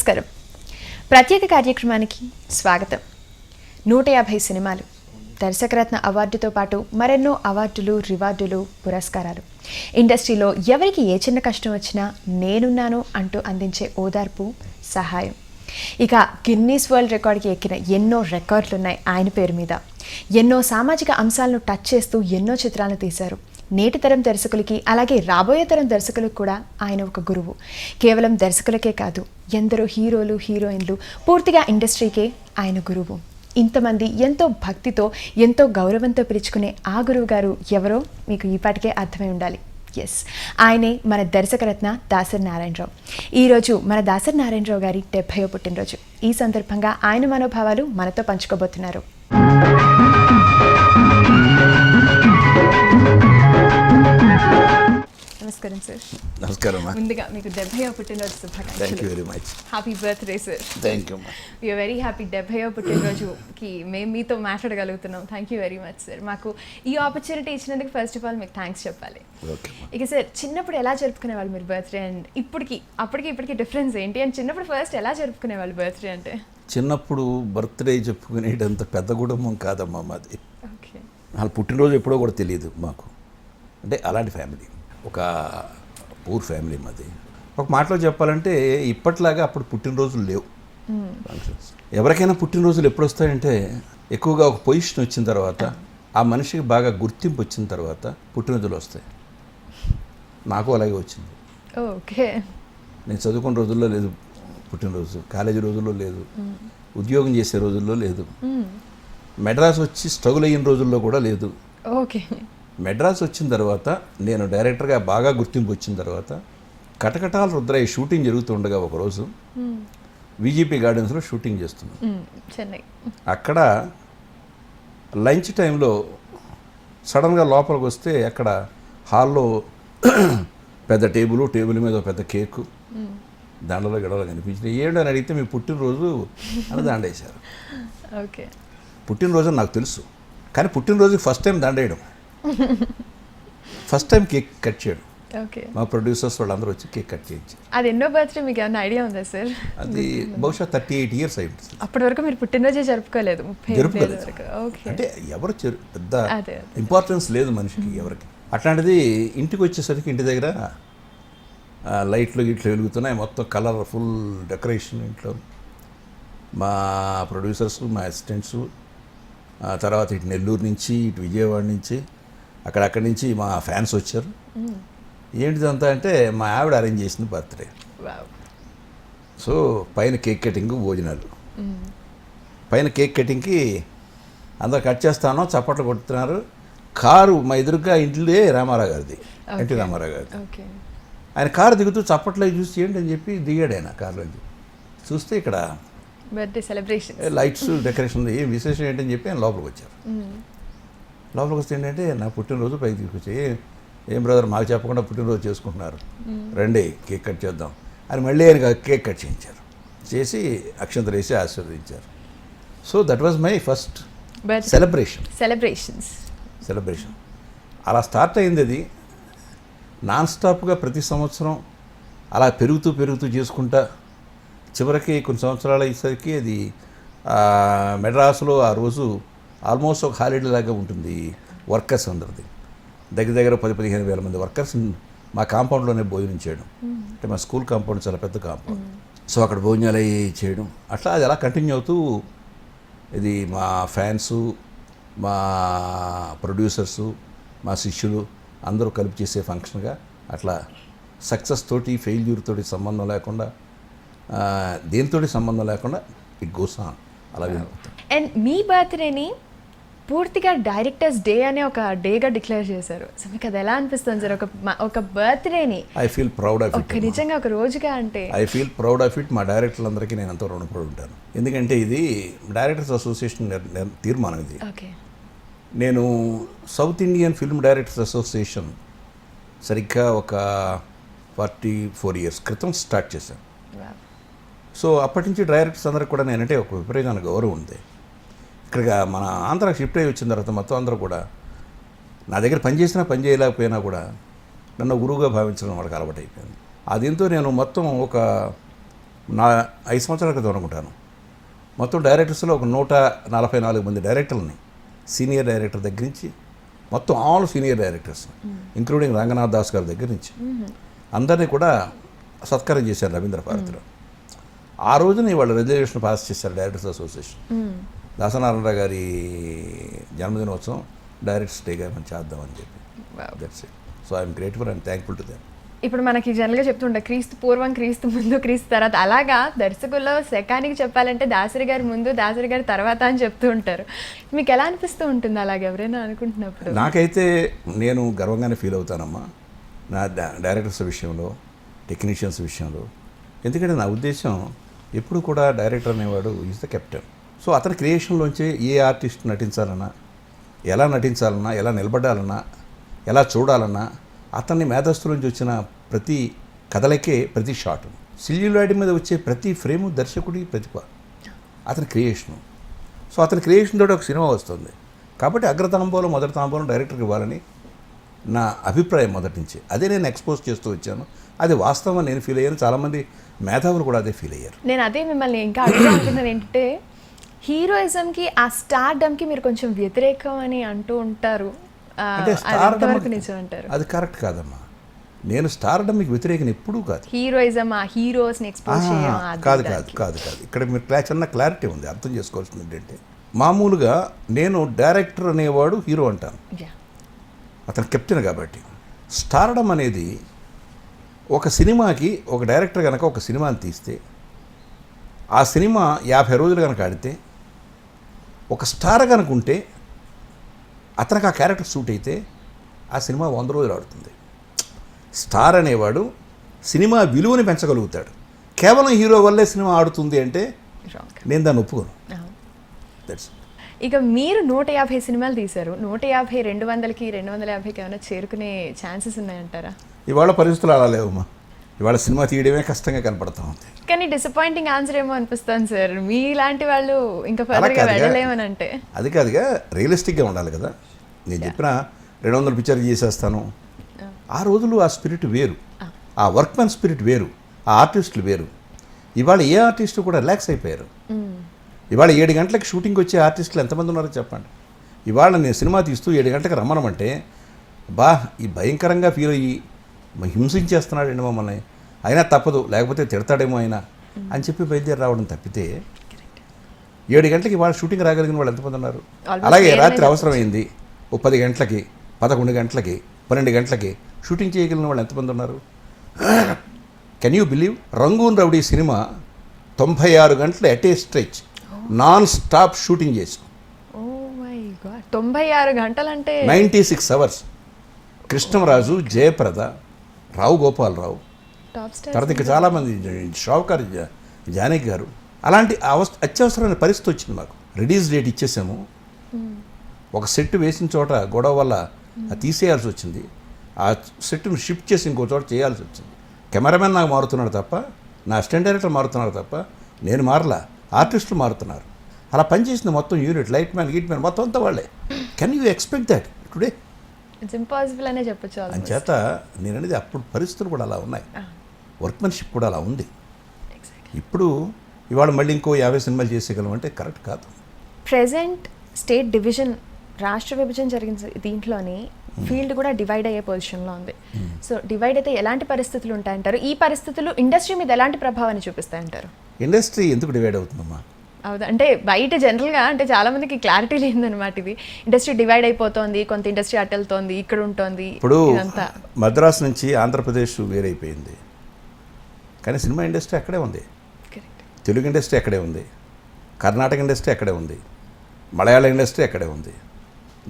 నమస్కారం. ప్రత్యేక కార్యక్రమానికి స్వాగతం. 150 సినిమాలు, దర్శకరత్న అవార్డుతో పాటు మరెన్నో అవార్డులు, రివార్డులు, పురస్కారాలు. ఇండస్ట్రీలో ఎవరికి ఏ చిన్న కష్టం వచ్చినా నేనున్నాను అంటూ అందించే ఓదార్పు, సహాయం. ఇక గిన్నీస్ వరల్డ్ రికార్డ్కి ఎక్కిన ఎన్నో రికార్డులున్నాయి ఆయన పేరు మీద. ఎన్నో సామాజిక అంశాలను టచ్ చేస్తూ ఎన్నో చిత్రాలను తీశారు. నేటి తరం దర్శకులకి, అలాగే రాబోయే తరం దర్శకులకు కూడా ఆయన ఒక గురువు. కేవలం దర్శకులకే కాదు, ఎందరో హీరోలు, హీరోయిన్లు, పూర్తిగా ఇండస్ట్రీకే ఆయన గురువు. ఇంతమంది ఎంతో భక్తితో, ఎంతో గౌరవంతో పిలుచుకునే ఆ గురువు గారు ఎవరో మీకు ఈపాటికే అర్థమై ఉండాలి. ఎస్, ఆయనే మన దర్శకరత్న దాసరి నారాయణరావు. ఈరోజు మన దాసరి నారాయణరావు గారి 70వ పుట్టినరోజు. ఈ సందర్భంగా ఆయన మనోభావాలు మనతో పంచుకోబోతున్నారు. నమస్కారం సార్. నమస్కారం. ముందుగా మీకు 70వ పుట్టినరోజు శుభాకాంక్షలు. Thank you very much. Happy birthday sir. Thank you. We're very happy. 70వ పుట్టినరోజుకి మేము మీతో మాట్లాడగలుగుతున్నాం. Thank you very much sir. మాకు ఈ ఆపర్చునిటీ ఇచ్చినందుకు ఫస్ట్ ఆఫ్ ఆల్ మీకు థ్యాంక్స్ చెప్పాలి. ఇక సార్, చిన్నప్పుడు ఎలా జరుపుకునేవాళ్ళు మీరు బర్త్డే? అండ్ ఇప్పటికి డిఫరెన్స్ ఏంటి? అండ్ చిన్నప్పుడు ఫస్ట్ ఎలా జరుపుకునేవాళ్ళు బర్త్డే? అంటే చిన్నప్పుడు బర్త్డే చెప్పుకునేటంత పెద్ద కుటుంబం కాదమ్మా మాది. ఓకే. వాళ్ళ పుట్టినరోజు ఎప్పుడో కూడా తెలియదు మాకు. అంటే అలాంటి ఫ్యామిలీ, ఒక పూర్ ఫ్యామిలీ మాది. ఒక మాటలో చెప్పాలంటే ఇప్పట్లాగా అప్పుడు పుట్టినరోజులు లేవు. ఎవరికైనా పుట్టినరోజులు ఎప్పుడు వస్తాయంటే ఎక్కువగా ఒక పొజిషన్ వచ్చిన తర్వాత, ఆ మనిషికి బాగా గుర్తింపు వచ్చిన తర్వాత పుట్టినరోజులు వస్తాయి. నాకు అలాగే వచ్చింది. ఓకే. నేను చదువుకున్న రోజుల్లో లేదు పుట్టినరోజు, కాలేజీ రోజుల్లో లేదు, ఉద్యోగం చేసే రోజుల్లో లేదు, మెడ్రాస్ వచ్చి స్ట్రగుల్ అయిన రోజుల్లో కూడా లేదు. ఓకే. మెడ్రాస్ వచ్చిన తర్వాత, నేను డైరెక్టర్గా బాగా గుర్తింపు వచ్చిన తర్వాత, కటకటాల రుద్రయ్య షూటింగ్ జరుగుతుండగా ఒకరోజు విజిపి గార్డెన్స్లో షూటింగ్ చేస్తున్నాం చెన్నై. అక్కడ లంచ్ టైంలో సడన్గా లోపలికి వస్తే అక్కడ హాల్లో పెద్ద టేబుల్ మీద పెద్ద కేకు, దండలో గడవలో కనిపించినాయి. ఏంటని అడిగితే మీ పుట్టినరోజు అని దండేశారు. ఓకే. పుట్టినరోజు నాకు తెలుసు, కానీ పుట్టినరోజు ఫస్ట్ టైం దండేయడం, ఫస్ట్ టైం కేక్ కట్ చేయడం. ఓకే. మా ప్రొడ్యూసర్స్ వాళ్ళందరూ వచ్చి కేక్ కట్ చేయించి. అది ఎన్నో బర్త్డే మీకు ఏమైనా ఐడియా ఉందా సార్? అది బహుశా 38 years అయింది. అప్పటి వరకు మీరు పుట్టినరోజే జరుపుకోలేదు? జరుపుకోలేదు. ఓకే. అంటే ఎవరు పెద్ద ఇంపార్టెన్స్ లేదు మనిషికి ఎవరికి. అట్లాంటిది ఇంటికి వచ్చేసరికి ఇంటి దగ్గర లైట్లు గిట్లు వెలుగుతున్నాయి, మొత్తం కలర్ఫుల్ డెకరేషన్ ఇంట్లో. మా ప్రొడ్యూసర్స్, మా అసిస్టెంట్స్, తర్వాత ఇటు నెల్లూరు నుంచి, ఇటు విజయవాడ నుంచి, అక్కడి నుంచి మా ఫ్యాన్స్ వచ్చారు. ఏంటిదంతా అంటే మా ఆవిడ అరేంజ్ చేసింది బర్త్డే. సో పైన కేక్ కటింగ్, భోజనాలు. పైన కేక్ కటింగ్కి అందరు కట్ చేస్తానో చప్పట్లు కొడుతున్నారు. కారు మా ఎదురుగా ఇంట్లో రామారావు గారిది, ఎన్టీ రామారావు గారిది. ఆయన కారు దిగుతూ చప్పట్లో చూసి ఏంటి అని చెప్పి దిగాడు. ఆయన కారులోంచి చూస్తే ఇక్కడ బర్త్డే సెలబ్రేషన్, లైట్స్, డెకరేషన్ ఉంది. ఏం విశేషం ఏంటని చెప్పి ఆయన లోపలికి వచ్చారు. లోపలికి వస్తే ఏంటంటే నా పుట్టినరోజు పైకి తీసుకొచ్చి, ఏం బ్రదర్ మాకు చెప్పకుండా పుట్టినరోజు చేసుకుంటున్నారు, రండి కేక్ కట్ చేద్దాం అని మళ్ళీ ఆయన కేక్ కట్ చేయించారు. చేసి అక్షంతలు వేసి ఆశీర్వదించారు. So that was my first celebration. అలా స్టార్ట్ అయింది. అది నాన్ స్టాప్గా ప్రతి సంవత్సరం అలా పెరుగుతూ చేసుకుంటా చివరికి కొన్ని సంవత్సరాలు అయ్యేసరికి అది మెడ్రాస్లో ఆ రోజు ఆల్మోస్ట్ ఒక హాలిడే లాగా ఉంటుంది. వర్కర్స్ అందరిది దగ్గర 10-15 వేల మంది వర్కర్స్ మా కాంపౌండ్లోనే భోజనం చేయడం. అంటే మా స్కూల్ కాంపౌండ్ చాలా పెద్ద కాంపౌండ్. సో అక్కడ భోజనాలు అవి చేయడం, అట్లా అది అలా కంటిన్యూ అవుతూ, ఇది మా ఫ్యాన్సు, మా ప్రొడ్యూసర్సు, మా శిష్యులు అందరూ కలిపి చేసే ఫంక్షన్గా అట్లా సక్సెస్ తోటి, ఫెయిల్యూర్ తోటి సంబంధం లేకుండా, దేనితోటి సంబంధం లేకుండా ఇట్ గోస్ ఆన్ అలాగే. అండ్ మీ బర్త్డేని పూర్తిగా డైరెక్టర్స్ డే అనే ఒక డేగా డిక్లేర్ చేశారు. సో మీకు అది ఎలా అనిపిస్తుంది సార్? ఒక బర్త్డేని I feel proud of it. నిజంగా ఒక రోజుగా అంటే I feel proud of it. మా డైరెక్టర్లందరికీ నేను ఎంతో రుణపడి ఉంటాను. ఎందుకంటే ఇది డైరెక్టర్స్ అసోసియేషన్ తీర్మానం. ఇది నేను south Indian film directors association సరిగ్గా ఒక 44 years క్రితం స్టార్ట్ చేశాను. సో అప్పటి నుంచి డైరెక్టర్స్ అందరికి కూడా నేనంటే ఒక విపరీతమైన గౌరవం ఉంది. ఇక్కడ మన ఆంధ్రాకి షిఫ్ట్ అయ్యి వచ్చిన తర్వాత మొత్తం అందరూ కూడా నా దగ్గర పని చేయలేకపోయినా కూడా నన్ను గురువుగా భావించడం వాళ్ళకి అలవాటు అయిపోయింది. దీంతో నేను మొత్తం ఒక నా 5 సంవత్సరాల క్రితం అనుకుంటాను, మొత్తం డైరెక్టర్స్లో ఒక 144 మంది డైరెక్టర్లని, సీనియర్ డైరెక్టర్ దగ్గర నుంచి మొత్తం all senior directors including Ranganath Das గారి దగ్గర నుంచి అందరినీ కూడా సత్కారం చేశారు రవీంద్ర భారతిలో. ఆ రోజున వాళ్ళు రెజల్యూషన్ పాస్ చేశారు డైరెక్టర్స్ అసోసియేషన్, దాసనారాయణరావు గారి జన్మదినోత్సవం డైరెక్టర్స్ డేగా మనం చేద్దామని చెప్పి. That's it. So I'm grateful and thankful to them. ఇప్పుడు మనకి జనరల్గా చెప్తుండే క్రీస్తు పూర్వం, క్రీస్తు ముందు, క్రీస్తు తర్వాత, అలాగా దర్శకుల్లో శకానికి చెప్పాలంటే దాసరి గారి ముందు, దాసరి గారి తర్వాత అని చెప్తూ ఉంటారు. మీకు ఎలా అనిపిస్తూ ఉంటుంది అలాగే ఎవరైనా అనుకుంటున్నప్పుడు? నాకైతే నేను గర్వంగానే ఫీల్ అవుతానమ్మా నా డైరెక్టర్స్ విషయంలో, టెక్నీషియన్స్ విషయంలో. ఎందుకంటే నా ఉద్దేశం ఎప్పుడు కూడా డైరెక్టర్ అనేవాడు ఈజ్ ద కెప్టెన్. సో అతని క్రియేషన్లోంచి ఏ ఆర్టిస్ట్ నటించాలన్నా, ఎలా నటించాలన్నా, ఎలా నిలబడాలన్నా, ఎలా చూడాలన్నా అతన్ని మేధస్సు నుంచి వచ్చిన ప్రతి కథలకే ప్రతి షాట్, సిల్యులాయిడ్ మీద వచ్చే ప్రతి ఫ్రేము దర్శకుడి ప్రతిభ, అతని క్రియేషను. సో అతని క్రియేషన్ తోటి ఒక సినిమా వస్తుంది. కాబట్టి అగ్రతాంబూలం మొదటి తాంబూలం డైరెక్టర్కి ఇవ్వాలని నా అభిప్రాయం మొదటి నుంచి. అదే నేను ఎక్స్పోజ్ చేస్తూ వచ్చాను. అది వాస్తవం నేను ఫీల్ అయ్యాను, చాలామంది మేధావులు కూడా అదే ఫీల్ అయ్యారు. నేను అదే మిమ్మల్ని ఇంకా అడుగుతున్నాను ఏంటంటే, హీరోయిజంకి ఆ స్టార్డమ్కి మీరు కొంచెం వ్యతిరేకం అని అంటూ ఉంటారు. అంటే స్టార్డమ్ నిజం అంటారు? అది కరెక్ట్ కాదమ్మా. నేను స్టార్డమ్కి వ్యతిరేకం ఎప్పుడూ కాదు. హీరోయిజం ఆ హీరోస్ని ఎక్స్పోజ్ చేయడం కాదు కాదు కాదు కాదు ఇక్కడ మీరు చిన్న క్లారిటీ ఉంది, అర్థం చేసుకోవాల్సింది ఏంటంటే, మామూలుగా నేను డైరెక్టర్ అనేవాడు హీరో అంటాను, అతను కెప్టెన్ కాబట్టి. స్టార్డమ్ అనేది ఒక సినిమాకి ఒక డైరెక్టర్ కనుక ఒక సినిమాని తీస్తే ఆ సినిమా 50 రోజులు కనుక ఆడితే, ఒక స్టార్ కనుక ఉంటే అతనికి ఆ క్యారెక్టర్ సూట్ అయితే ఆ సినిమా 100 రోజులు ఆడుతుంది. స్టార్ అనేవాడు సినిమా విలువని పెంచగలుగుతాడు. కేవలం హీరో వల్లే సినిమా ఆడుతుంది అంటే నేను దాన్ని ఒప్పుకోను. దట్స్ ఇక మీరు 150 సినిమాలు తీశారు. 150 200కి 250కి ఏమైనా చేరుకునే ఛాన్సెస్ ఉన్నాయంటారా? ఇవాళ పరిస్థితులు అలా లేవమ్మా. ఇవాళ సినిమా తీయడమే కష్టంగా కనపడతా ఉంది. కానీ డిసప్పాయింటింగ్ ఆన్సర్ ఏమో అనిపిస్తుంది సార్. మీలాంటి వాళ్ళు ఇంకా ఫర్దర్గా వెళ్ళలేమని అంటే. అది కాదుగా, రియలిస్టిక్గా ఉండాలి కదా. నేను చెప్పిన 200 పిక్చర్ చేసేస్తాను, ఆ రోజులు ఆ స్పిరిట్ వేరు, ఆ వర్క్మెన్ స్పిరిట్ వేరు, ఆ ఆర్టిస్టులు వేరు. ఇవాళ ఏ ఆర్టిస్టు కూడా రిలాక్స్ అయిపోయారు. ఇవాళ 7 గంటలకి షూటింగ్ వచ్చే ఆర్టిస్టులు ఎంతమంది ఉన్నారో చెప్పండి. ఇవాళ నేను సినిమా తీస్తూ 7 గంటలకు రమ్మనమంటే ఈ భయంకరంగా ఫీల్ అయ్యి హింసించేస్తున్నాడండి మమ్మల్ని, అయినా తప్పదు లేకపోతే తిడతాడేమో అయినా అని చెప్పి బయలుదేరి రావడం తప్పితే 7 గంటలకి ఇవాళ షూటింగ్ రాగలిగిన వాళ్ళు ఎంతమంది ఉన్నారు? అలాగే రాత్రి అవసరమైంది 10 గంటలకి, 11 గంటలకి, 12 గంటలకి షూటింగ్ చేయగలిగిన వాళ్ళు ఎంతమంది ఉన్నారు? Can you believe? Rangoon rowdy cinema 96 గంటలు at a stretch non stop shooting చేసాం. 96 గంటలంటే 96 అవర్స్. కృష్ణరాజు, జయప్రద, రావు గోపాలరావు, తర్వాత ఇంకా చాలామంది, షావుకారు జానకి గారు. అలాంటి అత్యవసరమైన పరిస్థితి వచ్చింది మాకు. రిలీజ్ డేట్ ఇచ్చేసాము, ఒక సెట్ వేసిన చోట గొడవ వల్ల తీసేయాల్సి వచ్చింది. ఆ సెట్ను షిఫ్ట్ చేసి ఇంకో చోట చేయాల్సి వచ్చింది. కెమెరామెన్ నాకు మారుతున్నాడు తప్ప, నా అసిస్టెంట్ డైరెక్టర్ మారుతున్నారు తప్ప నేను మారలా, ఆర్టిస్టులు మారుతున్నారు. అలా పనిచేసింది మొత్తం యూనిట్, లైట్ మ్యాన్, గీట్ మ్యాన్ మొత్తం అంతా వాళ్ళే. Can you expect that today? It's impossible అనే చెప్పొచ్చు. అంచేత నేను అనేది అప్పుడు పరిస్థితులు కూడా అలా ఉన్నాయి, వర్క్మెన్షిప్ కూడా అలా ఉంది. ఇప్పుడు ఇవాళ మళ్ళీ ఇంకో 50 సినిమాలు చేసేయగలం అంటే కరెక్ట్ కాదు. ప్రెజెంట్ స్టేట్ డివిజన్, రాష్ట్ర విభజన జరిగిన దీంట్లోని ఫీల్డ్ కూడా డివైడ్ అయ్యే పొజిషన్లో ఉంది. సో డివైడ్ అయితే ఎలాంటి పరిస్థితులు ఉంటాయంటారు? ఈ పరిస్థితులు ఇండస్ట్రీ మీద ఎలాంటి ప్రభావాన్ని చూపిస్తాయంటారు? ఇండస్ట్రీ ఎందుకు డివైడ్ అవుతుందమ్మా? అవుదా, అంటే బయట జనరల్గా అంటే చాలామందికి క్లారిటీ లేదనమాట. ఇది ఇండస్ట్రీ డివైడ్ అయిపోతుంది, కొంత ఇండస్ట్రీ అటు వెళ్తోంది, ఇక్కడ ఉంటుంది. ఇప్పుడు మద్రాసు నుంచి ఆంధ్రప్రదేశ్ వేరైపోయింది, కానీ సినిమా ఇండస్ట్రీ అక్కడే ఉంది, తెలుగు ఇండస్ట్రీ అక్కడే ఉంది, కర్ణాటక ఇండస్ట్రీ అక్కడే ఉంది, మలయాళ ఇండస్ట్రీ అక్కడే ఉంది.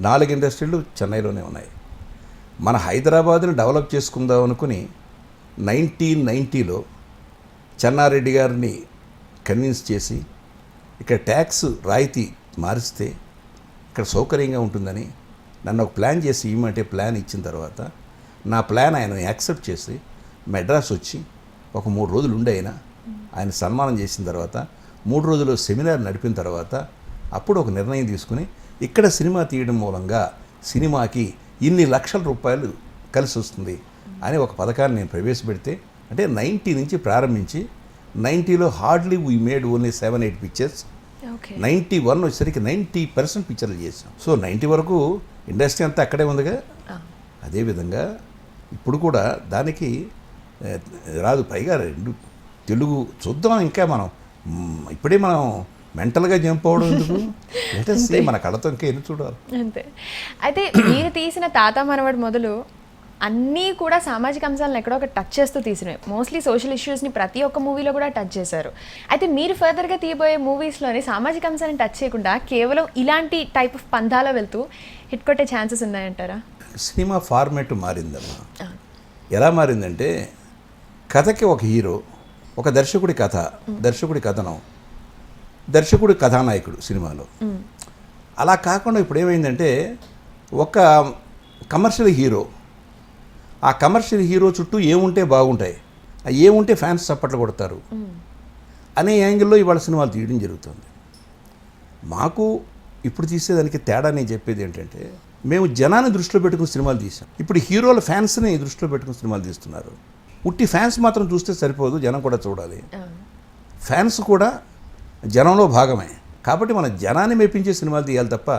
4 ఇండస్ట్రీలు చెన్నైలోనే ఉన్నాయి. మన హైదరాబాద్ని డెవలప్ చేసుకుందాం అనుకుని 1990లో చెన్నారెడ్డి గారిని కన్విన్స్ చేసి ఇక్కడ ట్యాక్స్ రాయితీ మారిస్తే ఇక్కడ సౌకర్యంగా ఉంటుందని నన్ను ఒక ప్లాన్ చేసి ఇవ్వమంటే ప్లాన్ ఇచ్చిన తర్వాత నా ప్లాన్ ఆయన యాక్సెప్ట్ చేసి మెడ్రాస్ వచ్చి ఒక 3 రోజులు ఉండి ఆయన సన్మానం చేసిన తర్వాత 3 రోజులు సెమినార్ నడిపిన తర్వాత అప్పుడు ఒక నిర్ణయం తీసుకుని ఇక్కడ సినిమా తీయడం మూలంగా సినిమాకి ఇన్ని లక్షల రూపాయలు కలిసి వస్తుంది అని ఒక పథకాన్ని నేను ప్రవేశపెడితే, అంటే 90 నుంచి ప్రారంభించి 90లో hardly we made only 7-8 pictures. Okay 91 వచ్చేసరికి 90% పిక్చర్లు చేసాం. సో 90 వరకు ఇండస్ట్రీ అంతా అక్కడే ఉందిగా. అదేవిధంగా ఇప్పుడు కూడా దానికి రాదు. పైగా రెండు తెలుగు చూద్దాం. ఇంకా మనం ఇప్పుడే మనం మెంటల్గా జంప్ అవడం ఎందుకు, లేటెస్ట్ మన కళతో ఇంకా ఎన్ని చూడాలి అంతే. అయితే మీరు తీసిన తాత మనవడు మొదలు అన్నీ కూడా సామాజిక అంశాలను ఎక్కడో ఒక టచ్ చేస్తూ తీసినవి. మోస్ట్లీ సోషల్ ఇష్యూస్ని ప్రతి ఒక్క మూవీలో కూడా టచ్ చేశారు. అయితే మీరు ఫర్దర్గా తీయబోయే మూవీస్లోని సామాజిక అంశాన్ని టచ్ చేయకుండా కేవలం ఇలాంటి టైప్ ఆఫ్ పంథాలో వెళ్తూ హిట్ కొట్టే ఛాన్సెస్ ఉన్నాయంటారా? సినిమా ఫార్మాట్ మారిందమ్మా. ఎలా మారిందంటే కథకి ఒక హీరో, ఒక దర్శకుడి కథ, దర్శకుడి కథనం, దర్శకుడి కథానాయకుడు సినిమాలో. అలా కాకుండా ఇప్పుడు ఏమైందంటే ఒక కమర్షియల్ హీరో, ఆ కమర్షియల్ హీరో చుట్టూ ఏముంటే బాగుంటాయి, ఏముంటే ఫ్యాన్స్ చప్పట్లు కొడతారు అనే యాంగిల్లో ఇవాళ సినిమాలు తీయడం జరుగుతుంది. మాకు ఇప్పుడు తీసేదానికి తేడా నేను చెప్పేది ఏంటంటే, మేము జనాన్ని దృష్టిలో పెట్టుకుని సినిమాలు తీసాం. ఇప్పుడు హీరోల ఫ్యాన్స్ని దృష్టిలో పెట్టుకుని సినిమాలు తీస్తున్నారు. ఉట్టి ఫ్యాన్స్ మాత్రం చూస్తే సరిపోదు, జనం కూడా చూడాలి. ఫ్యాన్స్ కూడా జనంలో భాగమే. కాబట్టి మన జనాన్ని మెప్పించే సినిమాలు తీయాలి తప్ప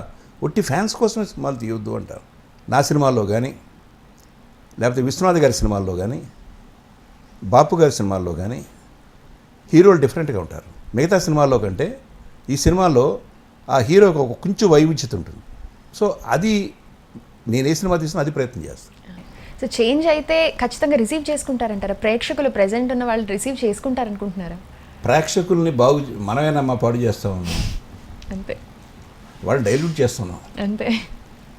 ఉట్టి ఫ్యాన్స్ కోసమే సినిమాలు తీయొద్దు అంటారు. నా సినిమాల్లో కానీ, లేకపోతే విశ్వనాథ్ గారి సినిమాల్లో కానీ, బాపు గారి సినిమాల్లో కానీ హీరోలు డిఫరెంట్గా ఉంటారు. మిగతా సినిమాల్లో కంటే ఈ సినిమాలో ఆ హీరోకి ఒక కొంచెం వైవిధ్యత ఉంటుంది. సో అది నేను ఏ సినిమా తీసినా అది ప్రయత్నం చేస్తాను. సో చేంజ్ అయితే ఖచ్చితంగా రిసీవ్ చేసుకుంటారంటారా? ప్రేక్షకులు ప్రెజెంట్ ఉన్న వాళ్ళు రిసీవ్ చేసుకుంటారనుకుంటున్నారా? ప్రేక్షకుల్ని మనమేనమ్మా పాడు చేస్తూ ఉన్నాం అంతే. వాళ్ళు డైల్యూట్ చేస్తున్నాం అంతే.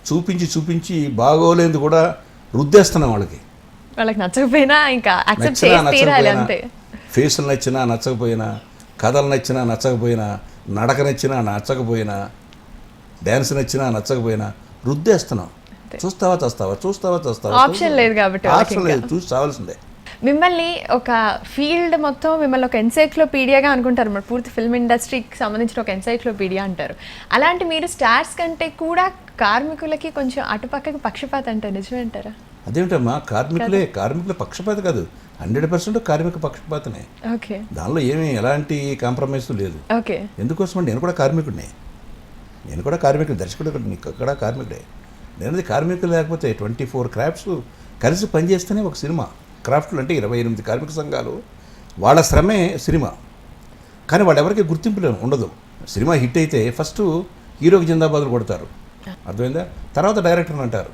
చూపించి బాగోలేదు కూడా రుద్దేస్తున్నాం. వాళ్ళకి నచ్చకపోయినా ఇంకా యాక్సెప్ట్ చేసి తీరాలి అంతే. ఫేసులు నచ్చినా నచ్చకపోయినా, కథలు నచ్చినా నచ్చకపోయినా, నడక నచ్చినా నచ్చకపోయినా, డ్యాన్స్ నచ్చినా నచ్చకపోయినా రుద్దేస్తున్నాం. చూస్తావా ఆప్షన్ లేదు కాబట్టి ఆప్షన్ లేదు, చూసి చావాల్సిందే. మిమ్మల్ని ఒక ఫీల్డ్ మొత్తం మిమ్మల్ని ఒక ఎన్సైక్లోపీడియాగా అనుకుంటారు. మరి పూర్తి ఫిల్మ్ ఇండస్ట్రీకి సంబంధించిన ఒక ఎన్సైక్లోపీడియా అంటారు. అలాంటి మీరు స్టార్స్ కంటే కూడా కార్మికులకి కొంచెం అటుపక్కకి పక్షపాత అంటే నిజమే అంటారా? అదేమిటమ్మా, కార్మికుల పక్షపాత కాదు, 100% కార్మిక పక్షపాతనే. ఓకే, దానిలో ఏమీ ఎలాంటి కాంప్రమైజ్ లేదు. ఓకే, ఎందుకోసం అంటే నేను కూడా కార్మికుడినే, దర్శకుడు కూడా కార్మికుడే. నేను కార్మికులు లేకపోతే 24 క్రాఫ్ట్స్ కలిసి పనిచేస్తేనే ఒక సినిమా. క్రాఫ్ట్లు అంటే 28 కార్మిక సంఘాలు, వాళ్ళ శ్రమే సినిమా. కానీ వాళ్ళెవరికి గుర్తింపు ఉండదు. సినిమా హిట్ అయితే ఫస్ట్ హీరోకి జిందాబాదులు కొడతారు, అర్థమైందా? తర్వాత డైరెక్టర్ని అంటారు,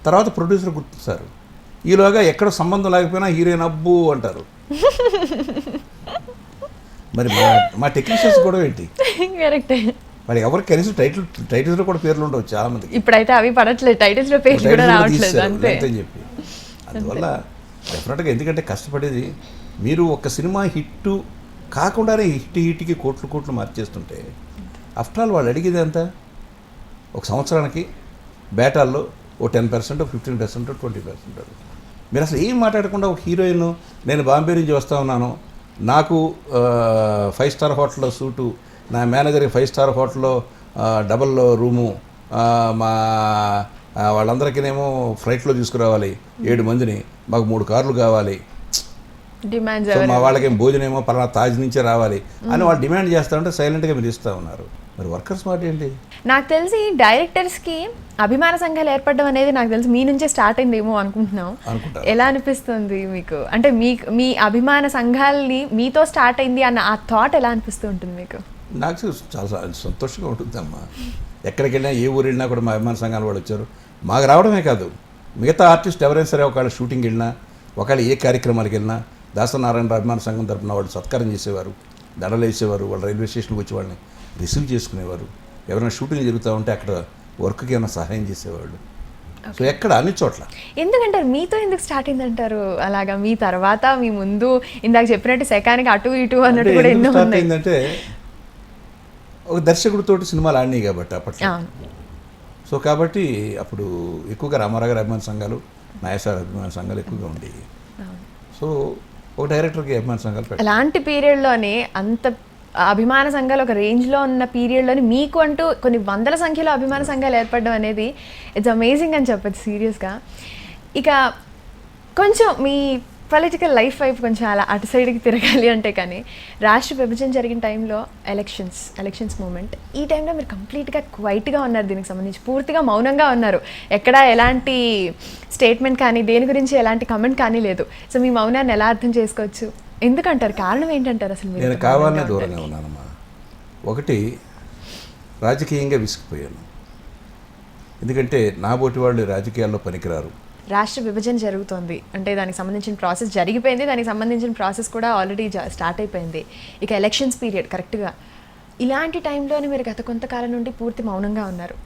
తర్వాత ప్రొడ్యూసర్ గుర్తిస్తారు. ఈలోగా ఎక్కడ సంబంధం లేకపోయినా హీరోయిన్ అబ్బు అంటారు. మరి మా టెక్నీషియన్స్ కూడా ఏంటి, మరి ఎవరికి కనీసం టైటిల్స్లో కూడా పేర్లు ఉండవు చాలా మందికి. ఇప్పుడైతే అవి పడట్లేదు, టైటిల్స్లో పేర్లు కూడా రావట్లేదు అంతే అని చెప్పి. అందువల్ల డెఫినెట్గా, ఎందుకంటే కష్టపడేది మీరు ఒక సినిమా హిట్ కాకుండానే హిట్కి కోట్లు మార్చేస్తుంటే ఆఫ్టర్ ఆల్ వాళ్ళు అడిగేది అంతా ఒక సంవత్సరానికి బేటాల్లో ఓ 10%, 15%, 20%. మీరు అసలు ఏం మాట్లాడకుండా ఒక హీరోయిన్, నేను బాంబే నుంచి వస్తూ ఉన్నాను, నాకు 5 స్టార్ హోటల్లో సూటు, నా మేనేజర్కి 5 స్టార్ హోటల్లో డబల్ రూము, మా వాళ్ళందరికీనేమో ఫ్లైట్లో తీసుకురావాలి 7 మందిని, మాకు 3 కార్లు కావాలి, డిమాండ్, సో మా వాళ్ళకేం భోజనమేమో పలానా తాజ్ నుంచే రావాలి అని వాళ్ళు డిమాండ్ చేస్తూ ఉంటే సైలెంట్గా మీరు ఇస్తూ ఉన్నారు. మరి వర్కర్స్ మాట ఏంటి? నాకు తెలిసి డైరెక్టర్స్కి అభిమాన సంఘాలు ఏర్పడడం అనేది నాకు తెలిసి మీ నుంచే స్టార్ట్ అయిందేమో అనుకుంటున్నాం. ఎలా అనిపిస్తుంది మీకు? అంటే మీ అభిమాన సంఘాలని మీతో స్టార్ట్ అయింది అన్న ఆ థాట్ ఎలా అనిపిస్తూ ఉంటుంది మీకు? నాకు చాలా సంతోషంగా ఉంటుందమ్మా. ఎక్కడికి వెళ్ళినా, ఏ ఊరు వెళ్ళినా కూడా మా అభిమాన సంఘాలు వాళ్ళు వచ్చారు. మాకు రావడమే కాదు, మిగతా ఆర్టిస్ట్ ఎవరైనా సరే ఒకవేళ షూటింగ్ వెళ్ళినా, ఒకవేళ ఏ కార్యక్రమాలకు వెళ్ళినా దాసనారాయణ అభిమాన సంఘం తరపున వాళ్ళు సత్కారం చేసేవారు, దండలు వేసేవారు, వాళ్ళు రైల్వే స్టేషన్కి వచ్చి వాళ్ళని రిసీవ్ చేసుకునేవారు. ఎవరైనా షూటింగ్ జరుగుతూ ఉంటే అక్కడ వర్క్కి ఏమైనా సహాయం చేసేవాళ్ళు. సో ఎక్కడ అన్ని చోట్ల. ఎందుకంటారు మీతో ఎందుకు స్టార్ట్ అయిందంటారు? అలాగా మీ తర్వాత, మీ ముందు ఇందాక చెప్పినట్టు సెకానికి అటు ఇటు అన్నట్టు కూడా ఎన్నో స్టార్ట్ అయిందంటే ఒక దర్శకుడితోటి సినిమాలు ఆడినాయి కాబట్టి అప్పట్లో. సో కాబట్టి అప్పుడు ఎక్కువగా రామారావు గారి అభిమాన సంఘాలు, నాయసార్ అభిమాన సంఘాలు ఎక్కువగా ఉండేవి. సో ఒక డైరెక్టర్కి అభిమాన సంఘాలు పెట్టాలి. అలాంటి పీరియడ్లోనే అంత అభిమాన సంఘాలు ఒక రేంజ్లో ఉన్న పీరియడ్లోని మీకు అంటూ కొన్ని వందల సంఖ్యలో అభిమాన సంఘాలు ఏర్పడడం అనేది ఇట్స్ అమేజింగ్ అని చెప్పచ్చు సీరియస్గా. ఇక కొంచెం మీ పొలిటికల్ లైఫ్ వైపు కొంచెం అలా అటు సైడ్కి తిరగాలి అంటే కానీ రాష్ట్ర విభజన జరిగిన టైంలో ఎలక్షన్స్ మూమెంట్ ఈ టైంలో మీరు కంప్లీట్గా క్వైట్గా ఉన్నారు, దీనికి సంబంధించి పూర్తిగా మౌనంగా ఉన్నారు, ఎక్కడ ఎలాంటి స్టేట్మెంట్ కానీ దేని గురించి ఎలాంటి కమెంట్ కానీ లేదు. సో మీ మౌనాన్ని ఎలా అర్థం చేసుకోవచ్చు, ఎందుకంటారు, కారణం ఏంటంటారు అసలు? నేను కావాలనే దూరంగా ఉన్నానమ్మా. ఒకటి, రాజకీయంగా విసిగిపోయాను, ఎందుకంటే నా బోటి వాళ్ళు రాజకీయాల్లో పనికిరారు. రాష్ట్ర విభజన జరుగుతోంది అంటే దానికి సంబంధించిన ప్రాసెస్ జరిగిపోయింది, దానికి సంబంధించిన ప్రాసెస్ కూడా ఆల్రెడీ స్టార్ట్ అయిపోయింది, ఇక ఎలక్షన్స్ పీరియడ్ కరెక్ట్గా. ఇలాంటి టైంలోనే మీరు గత కొంతకాలం నుండి పూర్తి మౌనంగా ఉన్నారు,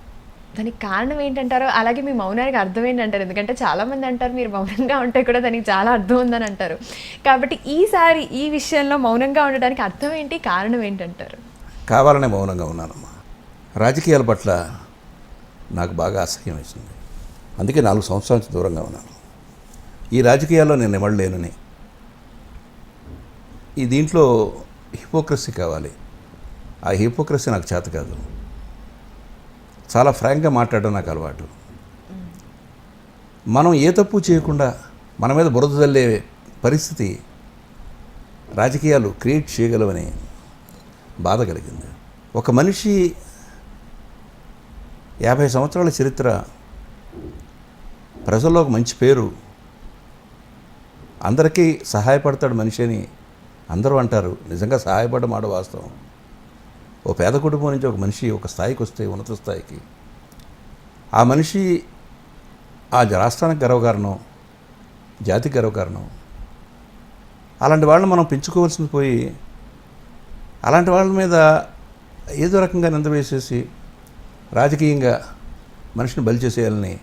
దానికి కారణం ఏంటంటారో, అలాగే మీ మౌనానికి అర్థం ఏంటంటారు? ఎందుకంటే చాలామంది అంటారు మీరు మౌనంగా ఉంటే కూడా దానికి చాలా అర్థం ఉందని అంటారు. కాబట్టి ఈసారి ఈ విషయంలో మౌనంగా ఉండడానికి అర్థం ఏంటి, కారణం ఏంటంటారు? కావాలనే మౌనంగా ఉన్నానమ్మా. రాజకీయాల పట్ల నాకు బాగా అసహ్యం వేసింది, అందుకే 4 సంవత్సరాల నుంచి దూరంగా ఉన్నాను. ఈ రాజకీయాల్లో నేను నిమడలేనని, ఈ దీంట్లో హిపోక్రసీ కావాలి, ఆ హిపోక్రసీ నాకు చేత కాదు. చాలా ఫ్రాంక్గా మాట్లాడడం నాకు అలవాటు. మనం ఏ తప్పు చేయకుండా మన మీద బురద జల్లే పరిస్థితి రాజకీయాలు క్రియేట్ చేయగలవని బాధ కలిగింది. ఒక మనిషి 50 సంవత్సరాల చరిత్ర, ప్రజల్లో ఒక మంచి పేరు, అందరికీ సహాయపడతాడు మనిషి అని అందరూ అంటారు. నిజంగా సహాయపడ్డ మాట వాస్తవం. ఓ పేద కుటుంబం నుంచి ఒక మనిషి ఒక స్థాయికి వస్తే, ఉన్నత స్థాయికి, ఆ మనిషి ఆ రాష్ట్రానికి గర్వకారణం, జాతికి గర్వకారణం. అలాంటి వాళ్ళని మనం పెంచుకోవాల్సింది పోయి అలాంటి వాళ్ళ మీద ఏదో రకంగా నింద వేసేసి రాజకీయంగా మనిషిని బలి చేసేయాలని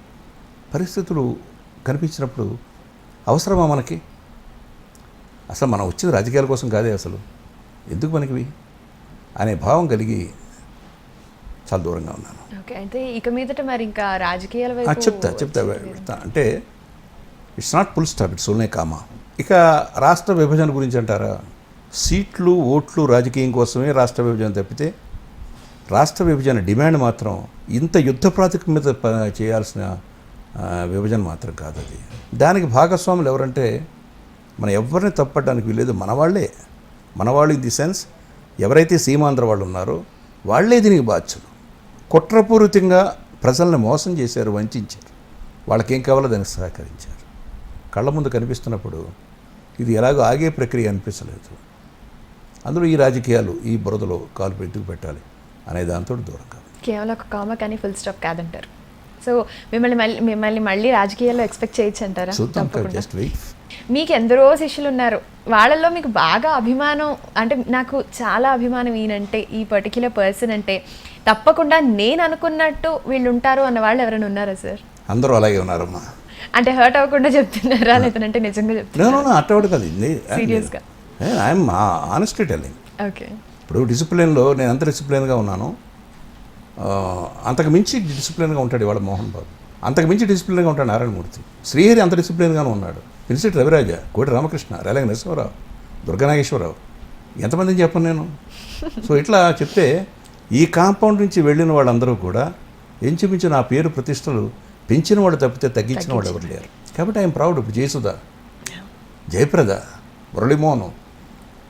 పరిస్థితులు కనిపించినప్పుడు అవసరమా మనకి? అసలు మనం వచ్చింది రాజకీయాల కోసం కాదే, అసలు ఎందుకు మనకివి అనే భావం కలిగి చాలా దూరంగా ఉన్నాను. ఓకే, అయితే ఇక మీదట మరి ఇంకా రాజకీయాల వైపు చెప్తా అంటే it's not full stop, it's only comma. ఇక రాష్ట్ర విభజన గురించి అంటారా, సీట్లు ఓట్లు రాజకీయం కోసమే రాష్ట్ర విభజన తప్పితే రాష్ట్ర విభజన డిమాండ్ మాత్రం ఇంత యుద్ధ ప్రాతిపదిక మీద చేయాల్సిన విభజన మాత్రం కాదు అది. దానికి భాగస్వాములు ఎవరంటే మనం ఎవరిని తప్పడానికి వీలేదు, మనవాళ్ళు ఇన్ ది సెన్స్ ఎవరైతే సీమాంధ్ర వాళ్ళు ఉన్నారో వాళ్ళే దీనికి బాధ్యులు. కుట్రపూరితంగా ప్రజల్ని మోసం చేశారు, వంచారు, వాళ్ళకేం కావాలో దానికి సహకరించారు. కళ్ళ ముందు కనిపిస్తున్నప్పుడు ఇది ఎలాగో ఆగే ప్రక్రియ అనిపించలేదు. అందులో ఈ రాజకీయాలు ఈ బురదలో కాలు ఎందుకు పెట్టాలి అనే దాంతో దూరంగా. కేవలం ఒక కామా కానీ ఫుల్ స్టాప్ కాదంటారు. సో మిమ్మల్ని మళ్ళీ రాజకీయాల్లో ఎక్స్పెక్ట్ చేయొచ్చు అంటారా? Just wait. మీకు ఎందరో శిష్యులు ఉన్నారు, వాళ్ళల్లో మీకు బాగా అభిమానం అంటే నాకు చాలా అభిమానం ఈయనంటే, ఈ పర్టిక్యులర్ పర్సన్ అంటే తప్పకుండా నేను అనుకున్నట్టు వీళ్ళు ఉంటారు అన్న వాళ్ళు ఎవరైనా ఉన్నారా సార్? అందరూ అలాగే ఉన్నారమ్మా. అంటే హర్ట్ అవ్వకుండా చెప్తున్నారా లేదంటే నిజంగా చెప్తున్నారా? అట్టవడు కదా, సీరియస్గా ఐఎమ్ ఆనెస్ట్లీ టెల్లింగ్. ఓకే, ఇప్పుడు డిసిప్లిన్లో నేను ఎంత డిసిప్లిన్గా ఉన్నాను, అంతకు మించి డిసిప్లిన్గా ఉంటాడు ఇవాళ మోహన్ బాబు, అంతకు మించి డిసిప్లిన్గా ఉంటాడు నారాయణమూర్తి, శ్రీహరి అంత డిసిప్లిన్గానే ఉన్నాడు, పినిశెట్టి రవిరాజ, కోటి రామకృష్ణ, రేలంగ నరసింహారావు, దుర్గానాగేశ్వరరావు, ఎంతమందిని చెప్పను నేను. సో ఇట్లా చెప్తే ఈ కాంపౌండ్ నుంచి వెళ్ళిన వాళ్ళందరూ కూడా ఎంచుమించు నా పేరు ప్రతిష్టలు పెంచిన వాడు తప్పితే తగ్గించిన వాడు ఎవరు లేరు. కాబట్టి ఐఎమ్ ప్రౌడ్. ఇప్పుడు జయసుధ, జయప్రద, మురళీమోహన్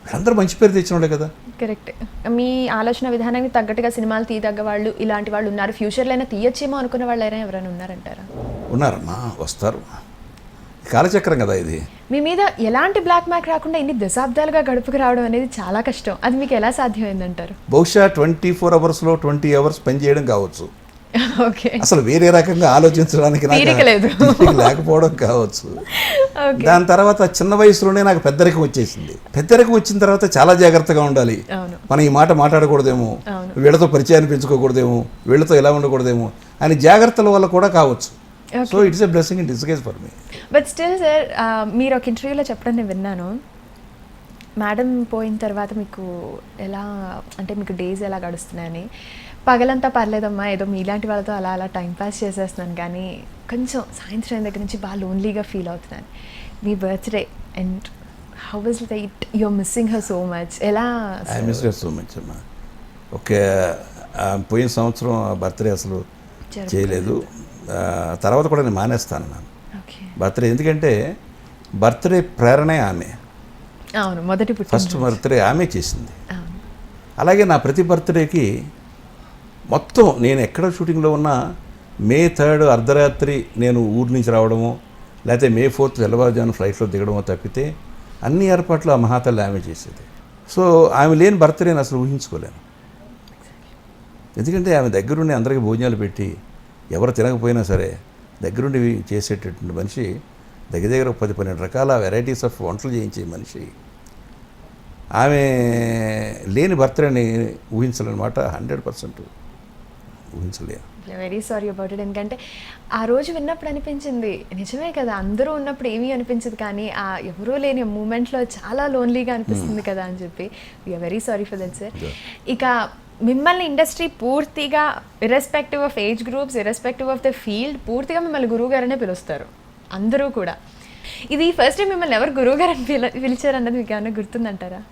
వీళ్ళందరూ మంచి పేరు తెచ్చిన వాళ్ళే కదా. కరెక్ట్. మీ ఆలోచన విధానానికి తగ్గట్టుగా సినిమాలు తీయదగ్గ వాళ్ళు ఇలాంటి వాళ్ళు ఉన్నారు, ఫ్యూచర్లో అయినా తీయచ్చేమో అనుకున్న వాళ్ళు ఎవరైనా ఉన్నారంటారా? ఉన్నారమ్మా, వస్తారు. కాలచక్రం కదా ఇది. మీ మీద ఎలాంటి బ్లాక్ మార్క్ రాకుండా ఇన్ని దశాబ్దాలుగా గడుపుకు రావడం అనేది చాలా కష్టం, అది మీకు ఎలా సాధ్యమైందంటారు? బహుశా 24 అవర్స్లో 20 అవర్స్ పని చేయడం కావచ్చు. ఓకే, అసలు వేరే రకంగా ఆలోచించడానికి లేకపోవడం కావచ్చు. దాని తర్వాత చిన్న వయసులోనే నాకు పెద్దరికం వచ్చేసింది. పెద్దరికం వచ్చిన తర్వాత చాలా జాగ్రత్తగా ఉండాలి. మనం ఈ మాట మాట్లాడకూడదేమో, వీళ్ళతో పరిచయాన్ని పెంచుకోకూడదేమో, వీళ్ళతో ఎలా ఉండకూడదేమో అని జాగ్రత్తల వల్ల కూడా కావచ్చు. So it's a blessing in disguise for me. But still sir, మీరు ఒక ఇంటర్వ్యూలో చెప్పడం నేను విన్నాను, మేడం పోయిన తర్వాత మీకు ఎలా అంటే మీకు డేస్ ఎలా గడుస్తున్నాయని. పగలంతా పర్లేదమ్మా, ఏదో మీలాంటి వాళ్ళతో అలా అలా టైంపాస్ చేసేస్తున్నాను, కానీ కొంచెం సాయంత్రం దగ్గర నుంచి బాగా లోన్లీగా ఫీల్ అవుతున్నాను. మీ birthday and how was it, you're missing her so much, ఎలా? I miss her so much అమ్మా. ఓకే, పోయిన సంవత్సరం బర్త్డే అసలు చేయలేదు, తర్వాత కూడా నేను మానేస్తాను బర్త్డే. ఎందుకంటే బర్త్డే ప్రేరణే ఆమె. అవును, మొదటి ఫస్ట్ బర్త్డే ఆమె చేసింది. అవును. అలాగే నా ప్రతి బర్త్డేకి మొత్తం నేను ఎక్కడ షూటింగ్లో ఉన్నా మే 3 అర్ధరాత్రి నేను ఊరి నుంచి రావడము, లేకపోతే మే 4 తెల్లవారుజామున ఫ్లైట్లో దిగడమో తప్పితే అన్ని ఏర్పాట్లు ఆ మహాతల్లి ఆమె చేసేది. సో ఆమె లేని బర్త్డే నేను అసలు ఊహించుకోలేను. ఎందుకంటే ఆమె దగ్గరుండి అందరికీ భోజనాలు పెట్టి ఎవరు తినకపోయినా సరే దగ్గరుండి చేసేటటువంటి మనిషి, దగ్గర దగ్గర 10-12 రకాల వెరైటీస్ ఆఫ్ వంటలు చేయించే మనిషి. ఆమె లేని బర్త్డేని ఊహించాలన్నమాట. 100% ఊహించలేను. Very sorry about it. ఎందుకంటే ఆ రోజు విన్నప్పుడు అనిపించింది నిజమే కదా, అందరూ ఉన్నప్పుడు ఏమీ అనిపించదు, కానీ ఆ ఎవరూ లేని మూమెంట్లో చాలా లోన్లీగా అనిపిస్తుంది కదా అని చెప్పి. We're very sorry for that sir. ఇక మిమ్మల్ని ఇండస్ట్రీ పూర్తిగా irrespective of age groups, irrespective of the field, పూర్తిగా మిమ్మల్ని గురువు గారనే పిలుస్తారు అందరూ కూడా. ఇది ఫస్ట్ టైం మిమ్మల్ని ఎవరు గురువు గారు అని పిలిచారు అన్నది మీకు ఏమైనా గుర్తుందంటారా?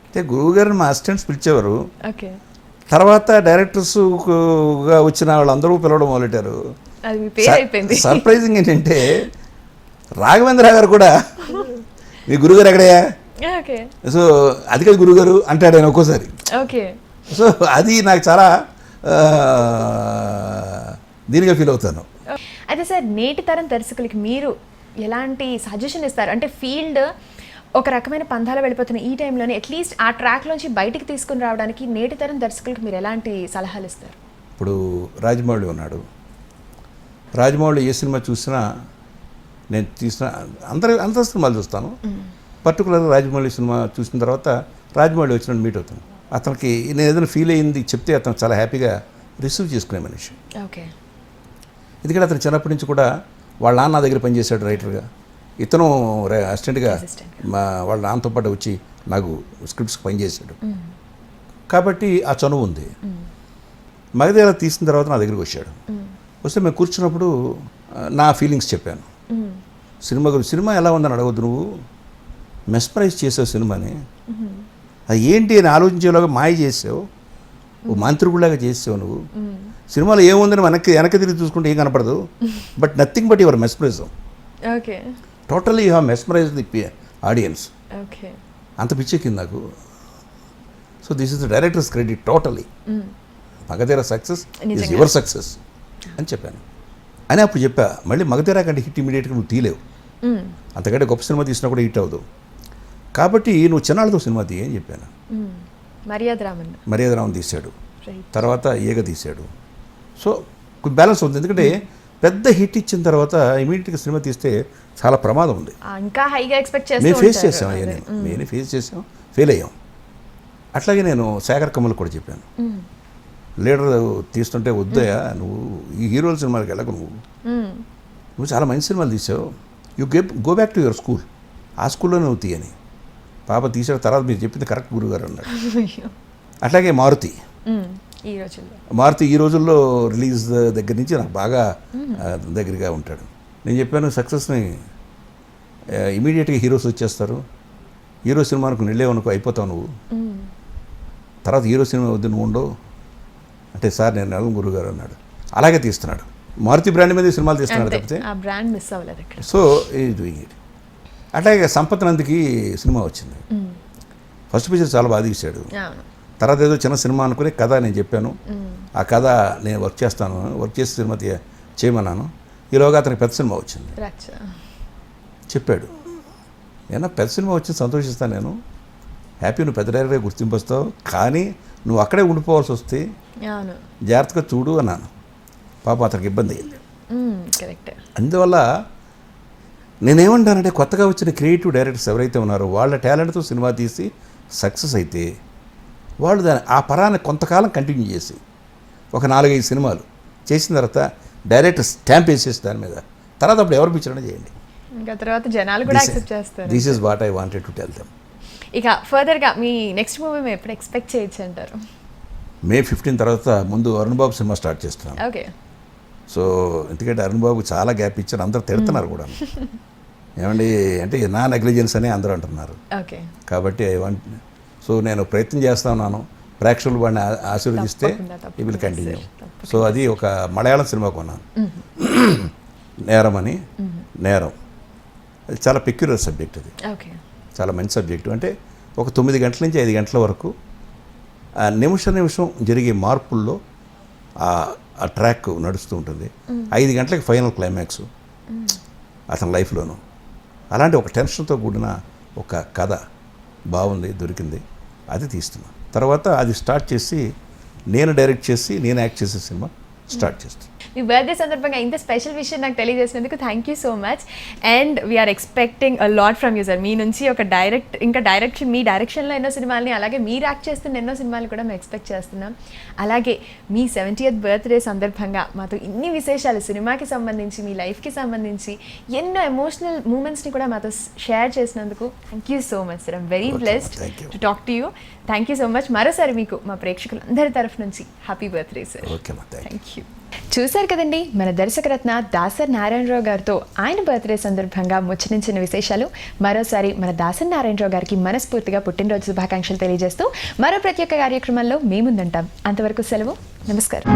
అయితే గురువు గారిని మా అసిస్టెంట్స్ పిలిచేవారు. ఓకే. తర్వాత డైరెక్టర్స్గా వచ్చిన వాళ్ళందరూ పిలవడం మొదలెట్టారు. అది మీ పేరు అయిపోయింది. సర్ప్రైజింగ్ ఏంటంటే రాఘవేంద్ర గారు కూడా మీ గురుగారు ఎక్కడయ్యా, ఓకే, సో అది కదా గురుగారు అంటాడు ఆయన ఒక్కోసారి. ఓకే. సో అది నాకు చాలా దీనిగా ఫీల్ అవుతాను. అయితే సార్, నేటి తరం దర్శకులకి మీరు ఎలాంటి సజెషన్ ఇస్తారు? అంటే ఫీల్డ్ ఒక రకమైన పంధాలు వెళ్ళిపోతున్న ఈ టైంలోనే అట్లీస్ట్ ఆ ట్రాక్లోంచి బయటికి తీసుకుని రావడానికి నేటి తరం దర్శకులకి మీరు ఎలాంటి సలహాలు ఇస్తారు? ఇప్పుడు రాజమౌళి ఉన్నాడు. రాజమౌళి ఏ సినిమా చూసినా నేను తీసిన అందరి సినిమాలు చూస్తాను. పర్టికులర్గా రాజమౌళి సినిమా చూసిన తర్వాత రాజమౌళి వచ్చినట్టు మీట్ అవుతాను. అతనికి నేను ఏదైనా ఫీల్ అయ్యింది చెప్తే అతను చాలా హ్యాపీగా రిసీవ్ చేసుకునే మనిషి. ఓకే. ఎందుకంటే అతను చిన్నప్పటి నుంచి కూడా వాళ్ళ నాన్న నా దగ్గర పనిచేశాడు రైటర్గా, ఇతను అసిస్టెంట్గా వాళ్ళ నాన్నతో పాటు వచ్చి నాకు స్క్రిప్ట్స్కి పనిచేశాడు. కాబట్టి ఆ చనువు ఉంది. మగధీర తీసిన తర్వాత నా దగ్గరికి వచ్చాడు. వస్తే మేము కూర్చున్నప్పుడు నా ఫీలింగ్స్ చెప్పాను. సినిమా ఎలా ఉందని అడగద్దు, నువ్వు మెస్మరైజ్ చేసావు సినిమాని, అది ఏంటి అని ఆలోచించేలాగా మాయ చేసావు, ఓ మాంత్రికుడిలాగా చేసావు నువ్వు. సినిమాలో ఏముందని వెనక్కి తిరిగి చూసుకుంటే ఏం కనపడదు, but nothing but your mesmerism. Okay. Totally you have mesmerise the audience. Okay. అంత పిచ్చెక్కింది నాకు. So this is the director's credit totally. Magadheera success is your success అని చెప్పాను. అని అప్పుడు చెప్పా, మళ్ళీ మగధీర కంటే హిట్ ఇమీడియట్గా నువ్వు తీలేవు, అంతకంటే గొప్ప సినిమా తీసినా కూడా హిట్ అవ్వదు, కాబట్టి నువ్వు చిన్నాళ్ళతో సినిమా తీయ అని చెప్పాను. మర్యాద రామన్ తీశాడు, తర్వాత ఈగ తీశాడు. సో బ్యాలెన్స్ ఉంది. ఎందుకంటే పెద్ద హిట్ ఇచ్చిన తర్వాత ఇమీడియట్గా సినిమా తీస్తే చాలా ప్రమాదం ఉంది. ఇంకా హైగా ఎక్స్పెక్ట్ చేస్తాం. మేము ఫేస్ చేసాం, నేను ఫేస్ చేసాం, ఫెయిల్ అయ్యాం. అట్లాగే నేను శేఖర్ కమల్ కూడా చెప్పాను, లీడర్ తీస్తుంటే వద్దయా, నువ్వు ఈ హీరోల సినిమాలకు వెళ్ళకు, నువ్వు చాలా మంచి సినిమాలు తీసావు, you go back to your school, ఆ స్కూల్లో నువ్వు తీయని. పాప తీసిన తర్వాత మీరు చెప్పింది కరెక్ట్ గురుగారు అన్నాడు. అట్లాగే మారుతి ఈ రోజుల్లో రిలీజ్ దగ్గర నుంచి నాకు బాగా దగ్గరగా ఉంటాడు. నేను చెప్పాను, సక్సెస్ని ఇమీడియట్గా హీరోస్ వచ్చేస్తారు, హీరో సినిమాకు వెళ్ళేవనుకో అయిపోతావు నువ్వు, తర్వాత హీరో సినిమా వద్దు నువ్వు ఉండవు అంటే, సార్ నేను నెల గురుగారు అన్నాడు. అలాగే తీస్తున్నాడు, మారుతి బ్రాండ్ మీద సినిమాలు తీస్తున్నాడు తప్పితే. So is doing it. అట్లాగే సంపత్ నందికి సినిమా వచ్చింది, ఫస్ట్ పిక్చర్ చాలా బాగా తీశాడు. తర్వాత ఏదో చిన్న సినిమా అనుకుని కథ నేను చెప్పాను, ఆ కథ నేను వర్క్ చేసి సినిమా చేయమన్నాను. ఈలోగా అతనికి పెద్ద సినిమా వచ్చింది చెప్పాడు. నేను పెద్ద సినిమా వచ్చి సంతోషిస్తాను, నేను హ్యాపీ, నువ్వు పెద్ద డైరెక్టర్గా గుర్తింపు వస్తావు, కానీ నువ్వు అక్కడే ఉండిపోవాల్సి వస్తే జాగ్రత్తగా చూడు అన్నాను. పాప అతనికి ఇబ్బంది అయింది. అందువల్ల నేనేమంటానంటే, కొత్తగా వచ్చిన క్రియేటివ్ డైరెక్టర్స్ ఎవరైతే ఉన్నారో వాళ్ళ టాలెంట్తో సినిమా తీసి సక్సెస్ అయితే వాళ్ళు దాన్ని ఆ పరాన్ని కొంతకాలం కంటిన్యూ చేసి ఒక 4-5 సినిమాలు చేసిన తర్వాత డైరెక్ట్ స్టాంప్ వేసేసి దాని మీద, తర్వాత అప్పుడు ఎవరు పిక్చర్ చేయండి, ఇంకా తర్వాత జనాలు కూడా యాక్సెప్ట్ చేస్తారు. This is what I wanted to tell them. ఇక ఫర్దర్గా మీ నెక్స్ట్ మూవీ మేము ఎప్పుడు ఎక్స్పెక్ట్ చేయొచ్చు అంటారు? మే 15 తర్వాత ముందు అరుణ్ బాబు సినిమా స్టార్ట్ చేస్తున్నాను. ఓకే. సో ఎందుకంటే అరుణ్ బాబు చాలా గ్యాప్ ఇచ్చారు, అందరూ తిడుతున్నారు కూడా, ఏమండి అంటే నా నెగ్లిజెన్స్ అని అందరూ అంటున్నారు. ఓకే. కాబట్టి సో నేను ప్రయత్నం చేస్తా ఉన్నాను, ప్రేక్షకులు వాడిని ఆశీర్వదిస్తే ఈ విల్ కంటిన్యూ. సో అది ఒక మలయాళం సినిమా కొన్నాను, నేరం అని. నేరం అది చాలా పెక్యులర్ సబ్జెక్ట్ అది, ఓకే. చాలా మంచి సబ్జెక్టు. అంటే ఒక 9 గంటల నుంచి 5 గంటల వరకు ఆ నిమిషం జరిగే మార్పుల్లో ఆ ట్రాక్ నడుస్తూ ఉంటుంది. 5 గంటలకు ఫైనల్ క్లైమాక్స్ అతని లైఫ్లోనూ. అలాంటి ఒక టెన్షన్తో కూడిన ఒక కథ బాగుంది, దొరికింది, అది తీస్తున్నా. తర్వాత అది స్టార్ట్ చేసి నేను డైరెక్ట్ చేసి నేను యాక్ట్ చేసే సినిమా స్టార్ట్ చేస్తాను. మీ బర్త్డే సందర్భంగా ఇంత స్పెషల్ విషయం నాకు తెలియజేసినందుకు thank you so much. And we're expecting a lot from you sir. మీ నుంచి ఒక డైరెక్షన్ మీ డైరెక్షన్లో ఎన్నో సినిమాలని, అలాగే మీరు యాక్ట్ చేస్తున్న ఎన్నో సినిమాలు కూడా మేము ఎక్స్పెక్ట్ చేస్తున్నాం. అలాగే మీ 70th బర్త్డే సందర్భంగా మాతో ఇన్ని విశేషాలు సినిమాకి సంబంధించి, మీ లైఫ్కి సంబంధించి ఎన్నో ఎమోషనల్ మూమెంట్స్ని కూడా మాతో షేర్ చేసినందుకు thank you so much sir. I'm very blessed to talk to you. Thank you so much. మరోసారి మీకు మా ప్రేక్షకులందరి తరఫు నుంచి హ్యాపీ బర్త్డే సార్. ఓకేమ్మా, థ్యాంక్ యూ. చూశారు కదండి మన దర్శకరత్న దాసరి నారాయణరావు గారితో ఆయన బర్త్డే సందర్భంగా ముచ్చరించిన విశేషాలు. మరోసారి మన దాసరి నారాయణరావు గారికి మనస్ఫూర్తిగా పుట్టినరోజు శుభాకాంక్షలు తెలియజేస్తూ మరో ప్రత్యేక కార్యక్రమంలో మీ ముందుంటాం. అంతవరకు సెలవు, నమస్కారం.